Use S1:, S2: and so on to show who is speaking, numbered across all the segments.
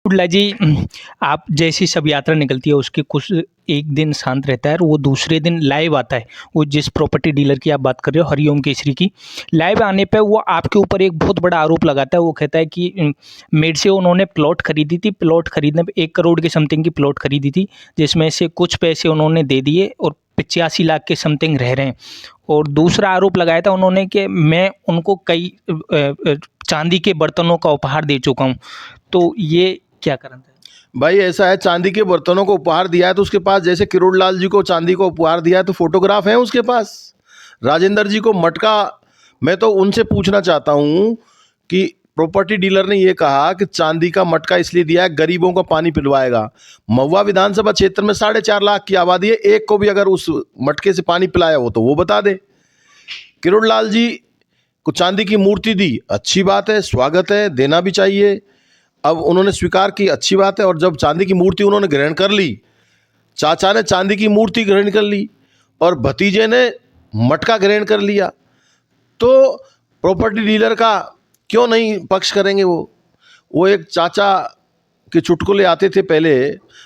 S1: हुड्डा जी, आप जैसी सब यात्रा निकलती है उसके कुछ एक दिन शांत रहता है और वो दूसरे दिन लाइव आता है। वो जिस प्रॉपर्टी डीलर की आप बात कर रहे हो हरिओम केसरी की, लाइव आने पे वो आपके ऊपर एक बहुत बड़ा आरोप लगाता है। वो कहता है कि मेरे से उन्होंने प्लॉट खरीदी थी, प्लॉट खरीदने पे 1 करोड़ के समथिंग की प्लॉट खरीदी थी, जिसमें से कुछ पैसे उन्होंने दे दिए और 85 लाख के समथिंग रह रहे हैं। और दूसरा आरोप लगाया था उन्होंने कि मैं उनको कई चांदी के बर्तनों का उपहार दे चुका हूँ। तो ये क्या कारण है?
S2: भाई ऐसा है, चांदी के बर्तनों को उपहार दिया है तो उसके पास, जैसे किरोड़ लाल जी को चांदी को उपहार दिया है तो फोटोग्राफ है उसके पास। राजेंद्र जी को मटका, मैं तो उनसे पूछना चाहता हूँ कि प्रॉपर्टी डीलर ने ये कहा कि चांदी का मटका इसलिए दिया है गरीबों का पानी पिलवाएगा। महुआ विधानसभा क्षेत्र में 4.5 लाख की आबादी है, एक को भी अगर उस मटके से पानी पिलाया हो तो वो बता दे। किरोड़ लाल जी को चांदी की मूर्ति दी, अच्छी बात है, स्वागत है, देना भी चाहिए। अब उन्होंने स्वीकार की, अच्छी बात है। और जब चांदी की मूर्ति उन्होंने ग्रहण कर ली, चाचा ने चांदी की मूर्ति ग्रहण कर ली और भतीजे ने मटका ग्रहण कर लिया, तो प्रॉपर्टी डीलर का क्यों नहीं पक्ष करेंगे? वो एक चाचा के चुटकुले आते थे पहले,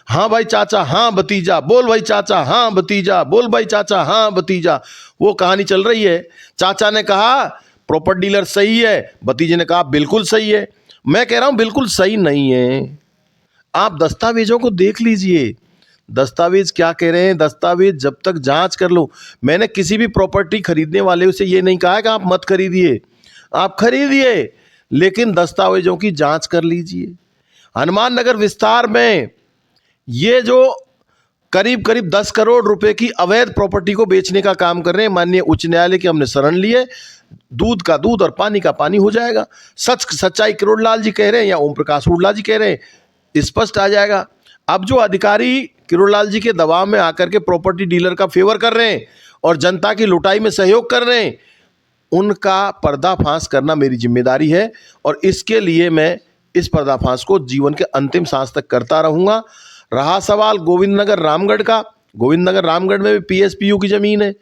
S2: हाँ भाई चाचा हाँ भतीजा, बोल भाई चाचा हाँ भतीजा, बोल भाई चाचा हाँ भतीजा। वो कहानी चल रही है। चाचा ने कहा प्रॉपर्टी डीलर सही है, भतीजे ने कहा बिल्कुल सही है। मैं कह रहा हूं बिल्कुल सही नहीं है। आप दस्तावेजों को देख लीजिए, दस्तावेज क्या कह रहे हैं, दस्तावेज जब तक जांच कर लो। मैंने किसी भी प्रॉपर्टी खरीदने वाले से ये नहीं कहा कि आप मत खरीदिए, आप खरीदिए, लेकिन दस्तावेजों की जांच कर लीजिए। हनुमान नगर विस्तार में ये जो करीब करीब 10 करोड़ रुपए की अवैध प्रॉपर्टी को बेचने का काम कर रहे हैं, माननीय उच्च न्यायालय की हमने शरण लिए, दूध का दूध और पानी का पानी हो जाएगा। सच्चाई किरोड़ लाल जी कह रहे हैं या ओम प्रकाश हुड्डा जी कह रहे हैं, स्पष्ट आ जाएगा। अब जो अधिकारी किरोड़ लाल जी के दबाव में आकर के प्रॉपर्टी डीलर का फेवर कर रहे हैं और जनता की लुटाई में सहयोग कर रहे हैं, उनका पर्दाफाश करना मेरी जिम्मेदारी है और इसके लिए मैं इस पर्दाफाश को जीवन के अंतिम सांस तक करता रहूंगा। रहा सवाल गोविंद नगर रामगढ़ का, गोविंद नगर रामगढ़ में भी पीएसपीयू की जमीन है,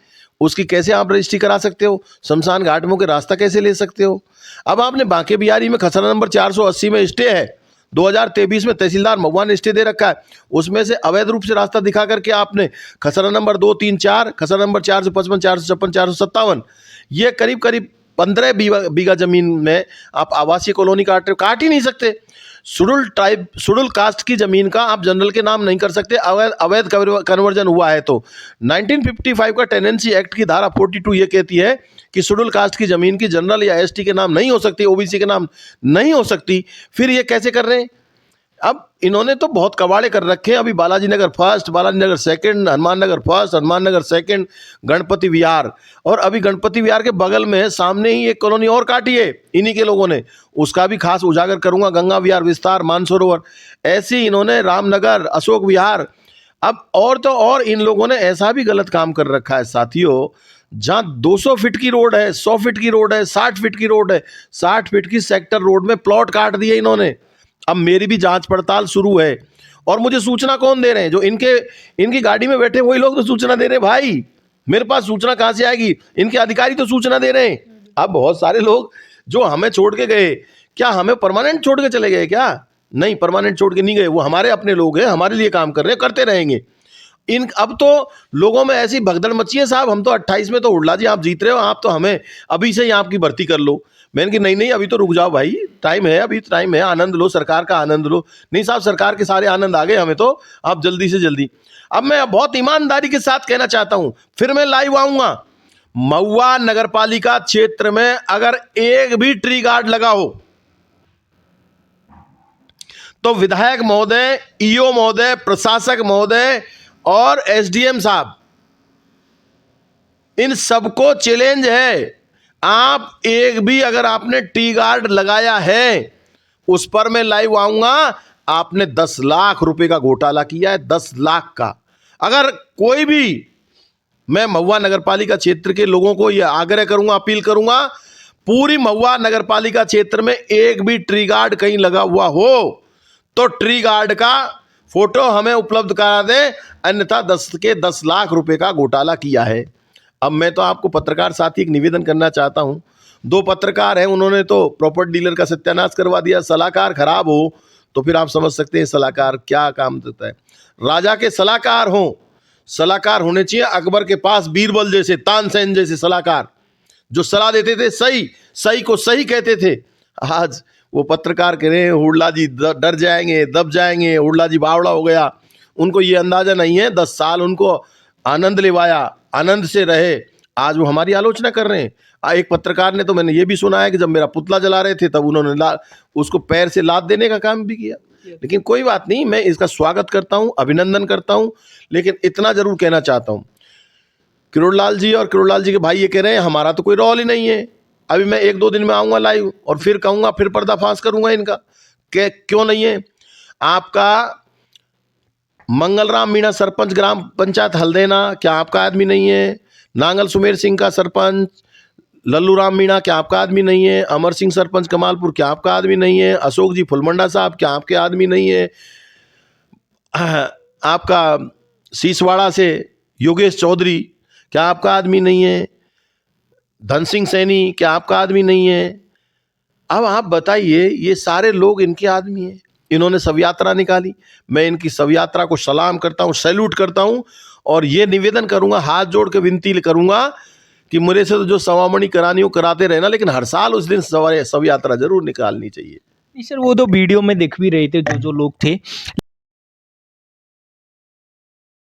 S2: उसकी कैसे आप रजिस्ट्री करा सकते हो? शमशान घाट में के रास्ता कैसे ले सकते हो? अब आपने बांके बिहारी में खसरा नंबर 480 में स्टे है, 2023 में तहसीलदार महुआ ने स्टे दे रखा है, उसमें से अवैध रूप से रास्ता दिखा करके आपने खसरा नंबर 2, 3, 4, खसरा नंबर 455, 456, 457, ये करीब करीब 15 बीघा जमीन में आप आवासीय कॉलोनी काट ही नहीं सकते। शेड्यूल कास्ट की जमीन का आप जनरल के नाम नहीं कर सकते, अवैध कन्वर्जन हुआ है तो। 1955 का टेनेंसी एक्ट की धारा 42 ये कहती है कि शेड्यूल कास्ट की जमीन की जनरल या एसटी के नाम नहीं हो सकती, ओबीसी के नाम नहीं हो सकती। फिर ये कैसे कर रहे हैं? अब इन्होंने तो बहुत कबाड़े कर रखे हैं। अभी Balaji Nagar first, Balaji Nagar second, Hanuman Nagar first, Hanuman Nagar second, Ganpati विहार, और अभी गणपति विहार के बगल में सामने ही एक कॉलोनी और काटी है इन्हीं के लोगों ने, उसका भी खास उजागर करूंगा। गंगा विहार विस्तार, मानसरोवर, ऐसी इन्होंने रामनगर, अशोक विहार। अब और तो और इन लोगों ने ऐसा भी गलत काम कर रखा है साथियों, जहां 200 फीट की रोड है, 100 फीट की रोड है, 60 फीट की रोड है, 60 फीट की सेक्टर रोड में प्लॉट काट दिए इन्होंने। अब मेरी भी जांच पड़ताल शुरू है और मुझे सूचना कौन दे रहे हैं? जो इनकी गाड़ी में बैठे वही लोग तो सूचना दे रहे हैं। भाई मेरे पास सूचना कहां से आएगी? इनके अधिकारी तो सूचना दे रहे हैं। अब बहुत सारे लोग जो हमें छोड़ के गए, क्या हमें परमानेंट छोड़ के चले गए क्या? नहीं, परमानेंट छोड़ के नहीं गए, वो हमारे अपने लोग हैं, हमारे लिए काम कर रहे हैं, करते रहेंगे। अब तो लोगों में ऐसी भगदड़ मची है साहब, हम तो 28 में तो हुड्डा जी आप जीत रहे हो, आप तो हमें अभी से ही आपकी भर्ती कर लो। मैंने कहा नहीं अभी तो रुक जाओ भाई, टाइम है, अभी टाइम है, आनंद लो, सरकार का आनंद लो। नहीं साहब, सरकार के सारे आनंद आ गए हमें तो, आप जल्दी से जल्दी। अब मैं बहुत ईमानदारी के साथ कहना चाहता हूं, फिर मैं लाइव आऊंगा, महुआ नगरपालिका क्षेत्र में अगर एक भी ट्री गार्ड लगा हो तो विधायक महोदय, ईओ महोदय, प्रशासक महोदय और एसडीएम साहब, इन सबको चैलेंज है, आप एक भी अगर आपने टी गार्ड लगाया है उस पर मैं लाइव आऊंगा। आपने 10 लाख रुपए का घोटाला किया है, 10 लाख का। अगर कोई भी, मैं महुआ नगरपालिका क्षेत्र के लोगों को यह आग्रह करूंगा, अपील करूंगा, पूरी महुआ नगरपालिका क्षेत्र में एक भी ट्री गार्ड कहीं लगा हुआ हो तो ट्री गार्ड का फोटो हमें उपलब्ध करा दें, अन्यथा 10 लाख रुपए का घोटाला किया है। अब मैं तो आपको पत्रकार साथी एक निवेदन करना चाहता हूं, 2 पत्रकार हैं, उन्होंने तो प्रॉपर्टी डीलर का सत्यानाश करवा दिया। सलाहकार खराब हो तो फिर आप समझ सकते हैं सलाहकार क्या काम देता है। राजा के सलाहकार होने चाहिए अकबर के पास बीरबल जैसे, तानसेन जैसे सलाहकार, जो सलाह देते थे, सही को सही कहते थे। आज वो पत्रकार कह रहे हैं हुडला जी डर जाएंगे, दब जाएंगे, हुडला जी बावड़ा हो गया। उनको ये अंदाजा नहीं है, 10 साल उनको आनंद लेवाया, आनंद से रहे, आज वो हमारी आलोचना कर रहे हैं। एक पत्रकार ने तो मैंने ये भी सुना है कि जब मेरा पुतला जला रहे थे तब उन्होंने उसको पैर से लात देने का काम भी किया। लेकिन कोई बात नहीं, मैं इसका स्वागत करता हूं, अभिनंदन करता हूं, लेकिन इतना जरूर कहना चाहता हूं, किरोड़लाल जी और किरोड़लाल जी के भाई ये कह रहे हैं हमारा तो कोई रोल ही नहीं है। अभी मैं 1-2 दिन में आऊंगा लाइव और फिर कहूंगा, फिर पर्दाफाश करूंगा इनका क्यों नहीं है। आपका मंगलराम मीणा सरपंच ग्राम पंचायत हल्देना, क्या आपका आदमी नहीं है? नांगल सुमेर सिंह का सरपंच लल्लू राम मीणा, क्या आपका आदमी नहीं है? अमर सिंह सरपंच कमालपुर, क्या आपका आदमी नहीं है? अशोक जी फुलमंडा साहब, क्या आपके आदमी नहीं है? आपका सीसवाड़ा से योगेश चौधरी, क्या आपका आदमी नहीं है? धन सिंह सैनी, क्या आपका आदमी नहीं है? अब आप बताइए, ये सारे लोग इनके आदमी हैं। इन्होंने शव यात्रा निकाली, मैं इनकी शव यात्रा को सलाम करता हूँ, सैल्यूट करता हूँ और ये निवेदन करूँगा, हाथ जोड़ के विनती करूँगा कि मेरे से तो जो सवामणी करानी हो कराते रहना, लेकिन हर साल उस दिन शव यात्रा जरूर निकालनी चाहिए।
S1: नहीं सर, वो तो वीडियो में दिख भी रहे थे जो लोग थे।